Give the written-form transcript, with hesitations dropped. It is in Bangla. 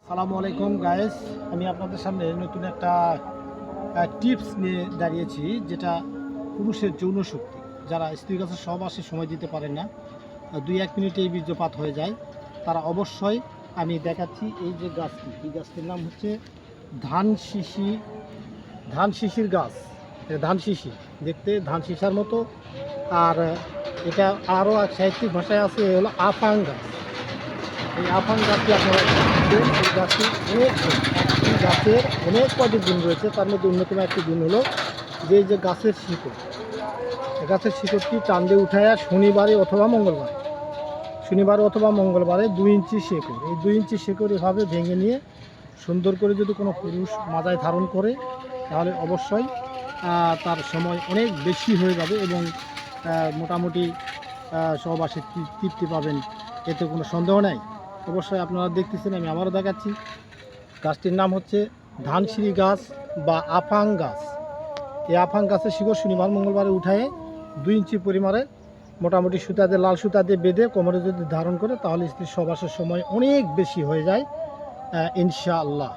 আসসালামু আলাইকুম গাইস, আমি আপনাদের সামনে নতুন একটা টিপস নিয়ে দাঁড়িয়েছি, যেটা পুরুষের যৌন শক্তি, যারা স্ত্রীর কাছে সহবাসে সময় দিতে পারেন না, 2-1 মিনিটেই বীর্যপাত হয়ে যায়, তারা অবশ্যই আমি দেখাচ্ছি। এই যে গাছটি, এই গাছটির নাম হচ্ছে ধান শিশির গাছ। এটা ধান শিশি, দেখতে ধান শিশার মতো। আর এটা আরও এক সাহিত্যিক ভাষায় আছে, হলো আফাং গাছ। এই আফাং গাছটি আপনারা দেখবেন, এই গাছটি অনেক গুণ। একটি গাছের অনেক কয়টি গুণ রয়েছে, তার মধ্যে অন্যতম একটি গুণ হলো যে এই যে গাছের শিকড়, এই গাছের শিকড়টি টান দিয়ে উঠায় শনিবারে অথবা মঙ্গলবারে 2 ইঞ্চি শিকড়, এই 2 ইঞ্চি শিকড় এভাবে ভেঙে নিয়ে সুন্দর করে যদি কোনো পুরুষ মাজায় ধারণ করে, তাহলে অবশ্যই তার সময় অনেক বেশি হয়ে যাবে এবং মোটামুটি সহবাসে তৃপ্তি পাবেন, এতে কোনো সন্দেহ নাই। অবশ্যই আপনারা দেখতেছেন, আমি আবারও দেখাচ্ছি। গাছটির নাম হচ্ছে ধানসিঁড়ি গাছ বা আফাং গাছ। এই আফাং গাছের শিকড় শনিবার মঙ্গলবারে উঠায়ে 2 ইঞ্চি পরিমাণে মোটামুটি সুতা দিয়ে, লাল সুতা দিয়ে বেঁধে কোমরে যদি ধারণ করে, তাহলে স্ত্রীর সহবাসের সময় অনেক বেশি হয়ে যায় ইনশাআল্লাহ।